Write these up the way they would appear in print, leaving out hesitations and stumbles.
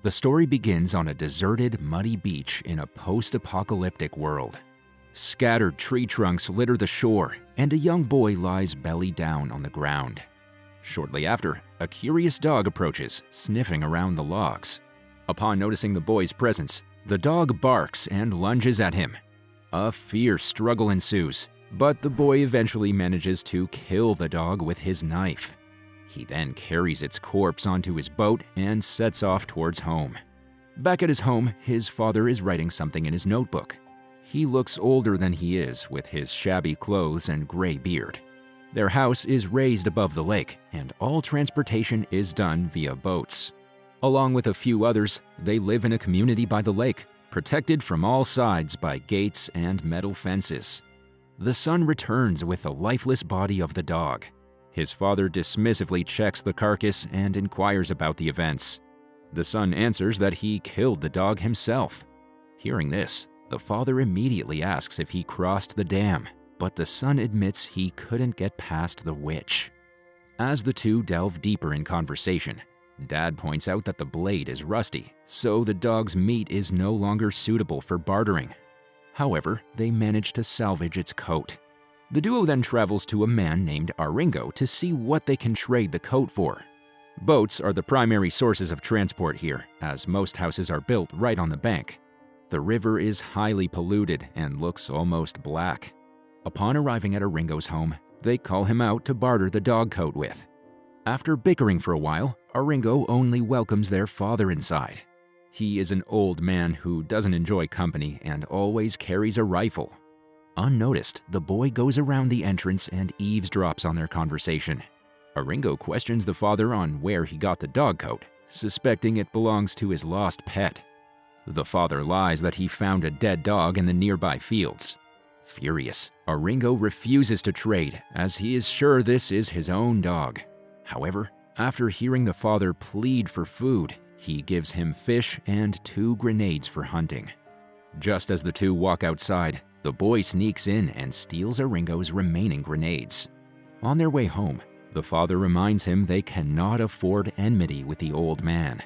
The story begins on a deserted, muddy beach in a post-apocalyptic world. Scattered tree trunks litter the shore, and a young boy lies belly down on the ground. Shortly after, a curious dog approaches, sniffing around the logs. Upon noticing the boy's presence, the dog barks and lunges at him. A fierce struggle ensues, but the boy eventually manages to kill the dog with his knife. He then carries its corpse onto his boat and sets off towards home. Back at his home, his father is writing something in his notebook. He looks older than he is, with his shabby clothes and gray beard. Their house is raised above the lake, and all transportation is done via boats. Along with a few others, they live in a community by the lake, protected from all sides by gates and metal fences. The son returns with the lifeless body of the dog. His father dismissively checks the carcass and inquires about the events. The son answers that he killed the dog himself. Hearing this, the father immediately asks if he crossed the dam, but the son admits he couldn't get past the witch. As the two delve deeper in conversation, Dad points out that the blade is rusty, so the dog's meat is no longer suitable for bartering. However, they manage to salvage its coat. The duo then travels to a man named Aringo to see what they can trade the coat for. Boats are the primary sources of transport here, as most houses are built right on the bank. The river is highly polluted and looks almost black. Upon arriving at Aringo's home, they call him out to barter the dog coat with. After bickering for a while, Aringo only welcomes their father inside. He is an old man who doesn't enjoy company and always carries a rifle. Unnoticed, the boy goes around the entrance and eavesdrops on their conversation. Aringo questions the father on where he got the dog coat, suspecting it belongs to his lost pet. The father lies that he found a dead dog in the nearby fields. Furious, Aringo refuses to trade, as he is sure this is his own dog. However, after hearing the father plead for food, he gives him fish and 2 grenades for hunting. Just as the two walk outside, the boy sneaks in and steals Aringo's remaining grenades. On their way home, the father reminds him they cannot afford enmity with the old man.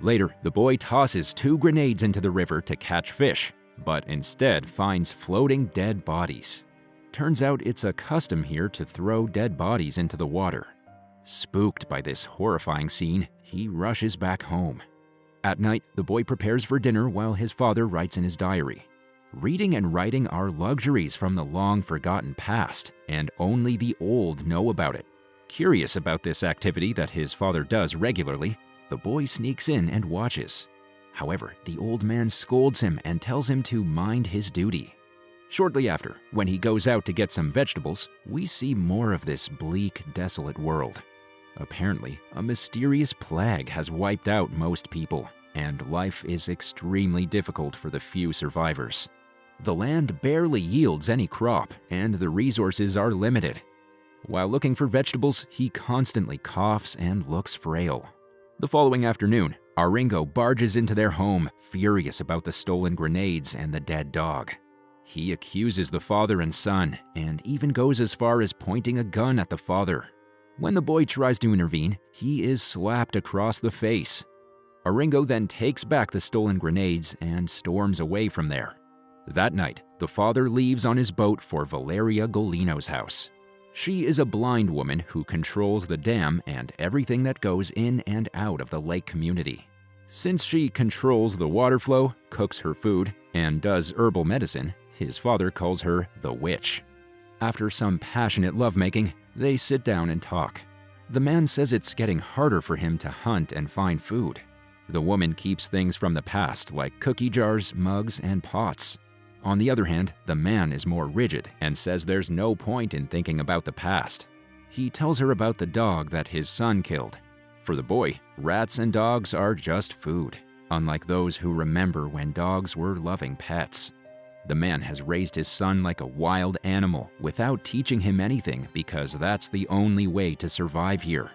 Later, the boy tosses 2 grenades into the river to catch fish, but instead finds floating dead bodies. Turns out it's a custom here to throw dead bodies into the water. Spooked by this horrifying scene, he rushes back home. At night, the boy prepares for dinner while his father writes in his diary. Reading and writing are luxuries from the long-forgotten past, and only the old know about it. Curious about this activity that his father does regularly, the boy sneaks in and watches. However, the old man scolds him and tells him to mind his duty. Shortly after, when he goes out to get some vegetables, we see more of this bleak, desolate world. Apparently, a mysterious plague has wiped out most people, and life is extremely difficult for the few survivors. The land barely yields any crop, and the resources are limited. While looking for vegetables, he constantly coughs and looks frail. The following afternoon, Aringo barges into their home, furious about the stolen grenades and the dead dog. He accuses the father and son, and even goes as far as pointing a gun at the father. When the boy tries to intervene, he is slapped across the face. Aringo then takes back the stolen grenades and storms away from there. That night, the father leaves on his boat for Valeria Golino's house. She is a blind woman who controls the dam and everything that goes in and out of the lake community. Since she controls the water flow, cooks her food, and does herbal medicine, his father calls her the witch. After some passionate lovemaking, they sit down and talk. The man says it's getting harder for him to hunt and find food. The woman keeps things from the past like cookie jars, mugs, and pots. On the other hand, the man is more rigid and says there's no point in thinking about the past. He tells her about the dog that his son killed. For the boy, rats and dogs are just food, unlike those who remember when dogs were loving pets. The man has raised his son like a wild animal without teaching him anything because that's the only way to survive here.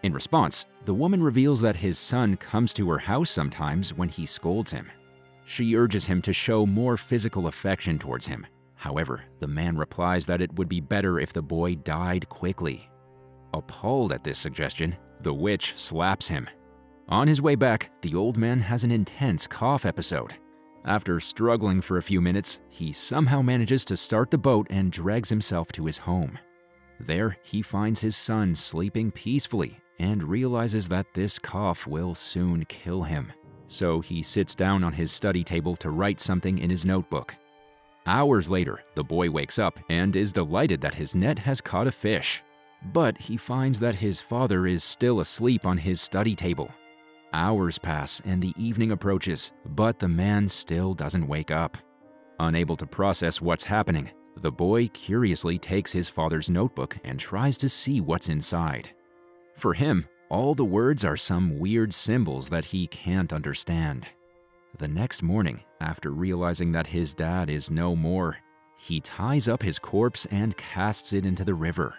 In response, the woman reveals that his son comes to her house sometimes when he scolds him. She urges him to show more physical affection towards him. However, the man replies that it would be better if the boy died quickly. Appalled at this suggestion, the witch slaps him. On his way back, the old man has an intense cough episode. After struggling for a few minutes, he somehow manages to start the boat and drags himself to his home. There, he finds his son sleeping peacefully and realizes that this cough will soon kill him. So he sits down on his study table to write something in his notebook. Hours later, the boy wakes up and is delighted that his net has caught a fish. But he finds that his father is still asleep on his study table. Hours pass and the evening approaches, but the man still doesn't wake up. Unable to process what's happening, the boy curiously takes his father's notebook and tries to see what's inside. For him, all the words are some weird symbols that he can't understand. The next morning, after realizing that his dad is no more, he ties up his corpse and casts it into the river.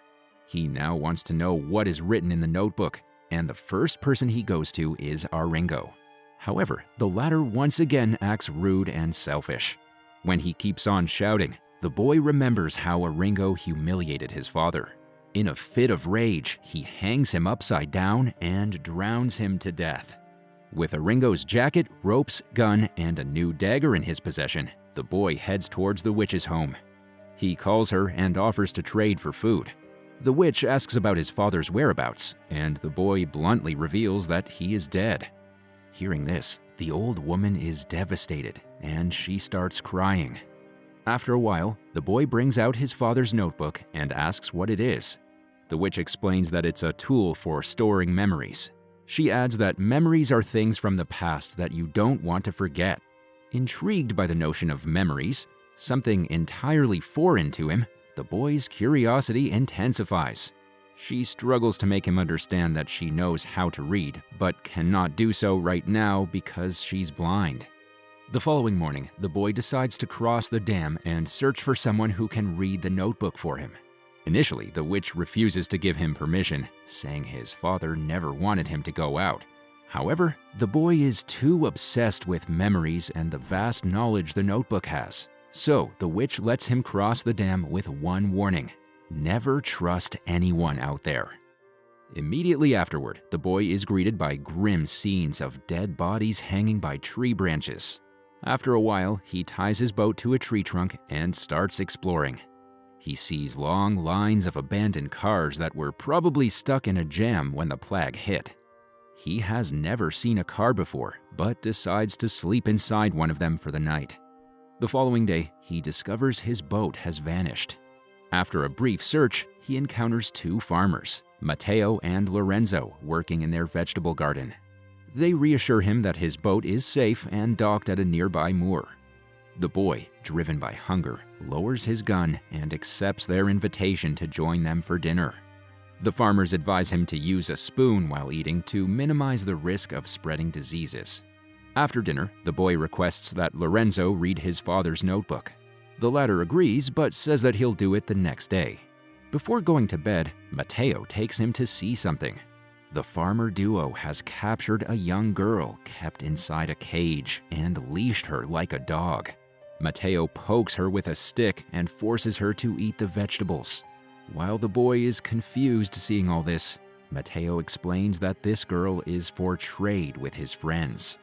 He now wants to know what is written in the notebook, and the first person he goes to is Aringo. However, the latter once again acts rude and selfish. When he keeps on shouting, the boy remembers how Aringo humiliated his father. In a fit of rage, he hangs him upside down and drowns him to death. With Aringo's jacket, ropes, gun, and a new dagger in his possession, the boy heads towards the witch's home. He calls her and offers to trade for food. The witch asks about his father's whereabouts, and the boy bluntly reveals that he is dead. Hearing this, the old woman is devastated, and she starts crying. After a while, the boy brings out his father's notebook and asks what it is. The witch explains that it's a tool for storing memories. She adds that memories are things from the past that you don't want to forget. Intrigued by the notion of memories, something entirely foreign to him, the boy's curiosity intensifies. She struggles to make him understand that she knows how to read, but cannot do so right now because she's blind. The following morning, the boy decides to cross the dam and search for someone who can read the notebook for him. Initially, the witch refuses to give him permission, saying his father never wanted him to go out. However, the boy is too obsessed with memories and the vast knowledge the notebook has. So, the witch lets him cross the dam with one warning: never trust anyone out there. Immediately afterward, the boy is greeted by grim scenes of dead bodies hanging by tree branches. After a while, he ties his boat to a tree trunk and starts exploring. He sees long lines of abandoned cars that were probably stuck in a jam when the plague hit. He has never seen a car before, but decides to sleep inside one of them for the night. The following day, he discovers his boat has vanished. After a brief search, he encounters two farmers, Matteo and Lorenzo, working in their vegetable garden. They reassure him that his boat is safe and docked at a nearby moor. The boy, driven by hunger, lowers his gun and accepts their invitation to join them for dinner. The farmers advise him to use a spoon while eating to minimize the risk of spreading diseases. After dinner, the boy requests that Lorenzo read his father's notebook. The latter agrees, but says that he'll do it the next day. Before going to bed, Matteo takes him to see something. The farmer duo has captured a young girl kept inside a cage and leashed her like a dog. Matteo pokes her with a stick and forces her to eat the vegetables. While the boy is confused seeing all this, Matteo explains that this girl is for trade with his friends.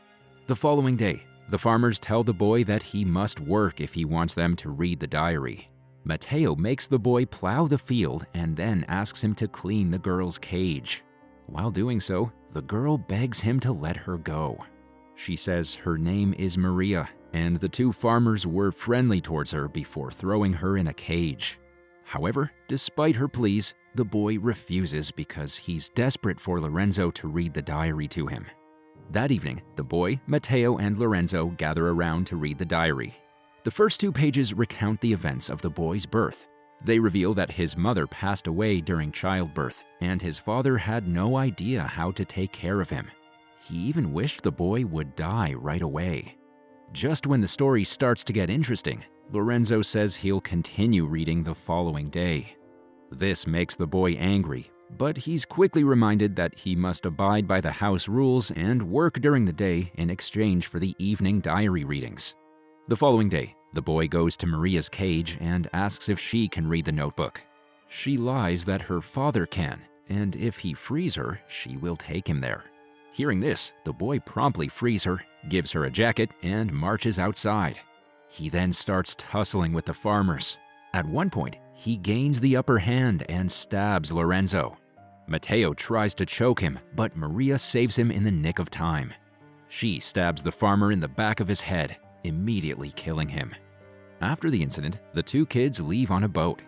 The following day, the farmers tell the boy that he must work if he wants them to read the diary. Matteo makes the boy plow the field and then asks him to clean the girl's cage. While doing so, the girl begs him to let her go. She says her name is Maria, and the two farmers were friendly towards her before throwing her in a cage. However, despite her pleas, the boy refuses because he's desperate for Lorenzo to read the diary to him. That evening, the boy, Matteo, and Lorenzo gather around to read the diary. The first 2 pages recount the events of the boy's birth. They reveal that his mother passed away during childbirth, and his father had no idea how to take care of him. He even wished the boy would die right away. Just when the story starts to get interesting, Lorenzo says he'll continue reading the following day. This makes the boy angry, but he's quickly reminded that he must abide by the house rules and work during the day in exchange for the evening diary readings. The following day, the boy goes to Maria's cage and asks if she can read the notebook. She lies that her father can, and if he frees her, she will take him there. Hearing this, the boy promptly frees her, gives her a jacket, and marches outside. He then starts tussling with the farmers. At one point, he gains the upper hand and stabs Lorenzo. Matteo tries to choke him, but Maria saves him in the nick of time. She stabs the farmer in the back of his head, immediately killing him. After the incident, the two kids leave on a boat.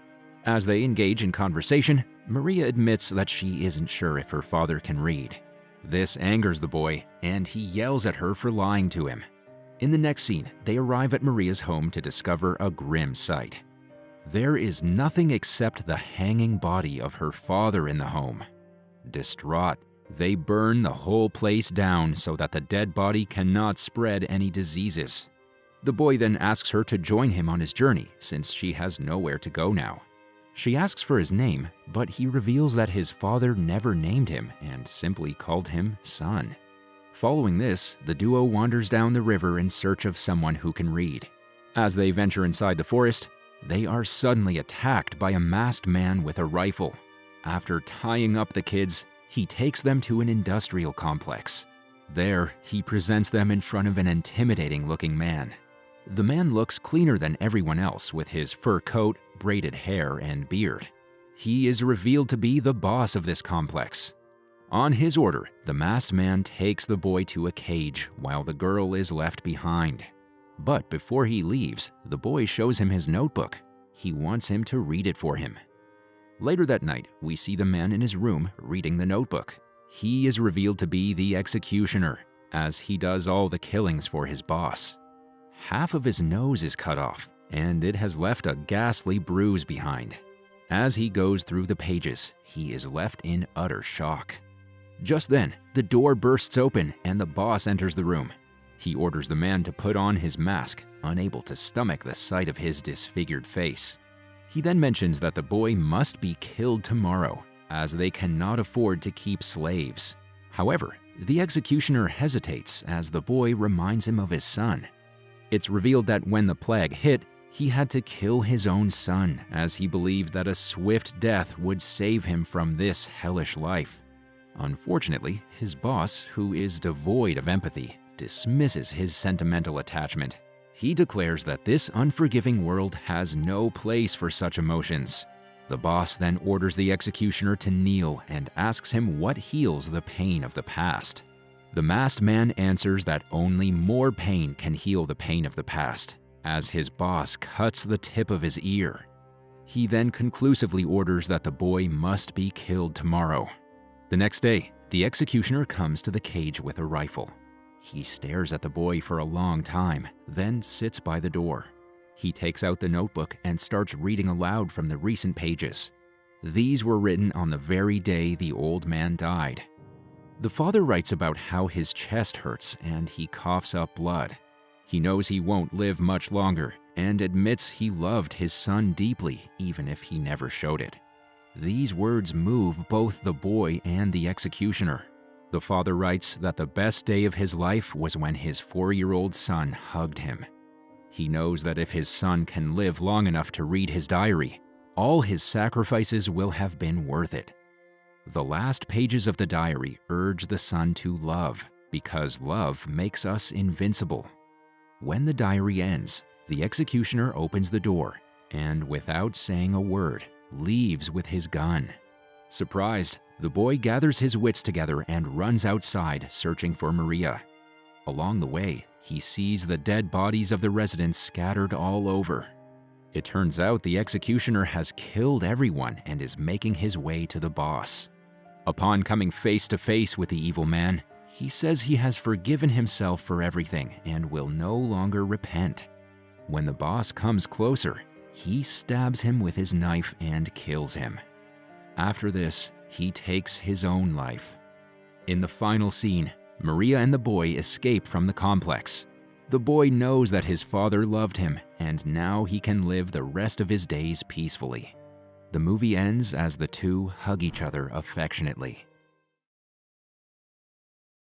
As they engage in conversation, Maria admits that she isn't sure if her father can read. This angers the boy, and he yells at her for lying to him. In the next scene, they arrive at Maria's home to discover a grim sight. There is nothing except the hanging body of her father in the home. Distraught, they burn the whole place down so that the dead body cannot spread any diseases. The boy then asks her to join him on his journey since she has nowhere to go now. She asks for his name, but he reveals that his father never named him and simply called him son. Following this, the duo wanders down the river in search of someone who can read. As they venture inside the forest, they are suddenly attacked by a masked man with a rifle. After tying up the kids, he takes them to an industrial complex. There, he presents them in front of an intimidating-looking man. The man looks cleaner than everyone else with his fur coat, braided hair, and beard. He is revealed to be the boss of this complex. On his order, the masked man takes the boy to a cage while the girl is left behind. But before he leaves, the boy shows him his notebook. He wants him to read it for him. Later that night, we see the man in his room reading the notebook. He is revealed to be the executioner, as he does all the killings for his boss. Half of his nose is cut off, and it has left a ghastly bruise behind. As he goes through the pages, he is left in utter shock. Just then, the door bursts open and the boss enters the room. He orders the man to put on his mask, unable to stomach the sight of his disfigured face. He then mentions that the boy must be killed tomorrow, as they cannot afford to keep slaves. However, the executioner hesitates as the boy reminds him of his son. It's revealed that when the plague hit, he had to kill his own son, as he believed that a swift death would save him from this hellish life. Unfortunately, his boss, who is devoid of empathy, dismisses his sentimental attachment. He declares that this unforgiving world has no place for such emotions. The boss then orders the executioner to kneel and asks him what heals the pain of the past. The masked man answers that only more pain can heal the pain of the past, as his boss cuts the tip of his ear. He then conclusively orders that the boy must be killed tomorrow. The next day, the executioner comes to the cage with a rifle. He stares at the boy for a long time, then sits by the door. He takes out the notebook and starts reading aloud from the recent pages. These were written on the very day the old man died. The father writes about how his chest hurts and he coughs up blood. He knows he won't live much longer and admits he loved his son deeply, even if he never showed it. These words move both the boy and the executioner. The father writes that the best day of his life was when his 4-year-old son hugged him. He knows that if his son can live long enough to read his diary, all his sacrifices will have been worth it. The last pages of the diary urge the son to love, because love makes us invincible. When the diary ends, the executioner opens the door and, without saying a word, leaves with his gun. Surprised, the boy gathers his wits together and runs outside searching for Maria. Along the way, he sees the dead bodies of the residents scattered all over. It turns out the executioner has killed everyone and is making his way to the boss. Upon coming face to face with the evil man, he says he has forgiven himself for everything and will no longer repent. When the boss comes closer, he stabs him with his knife and kills him. After this, he takes his own life. In the final scene, Maria and the boy escape from the complex. The boy knows that his father loved him, and now he can live the rest of his days peacefully. The movie ends as the two hug each other affectionately.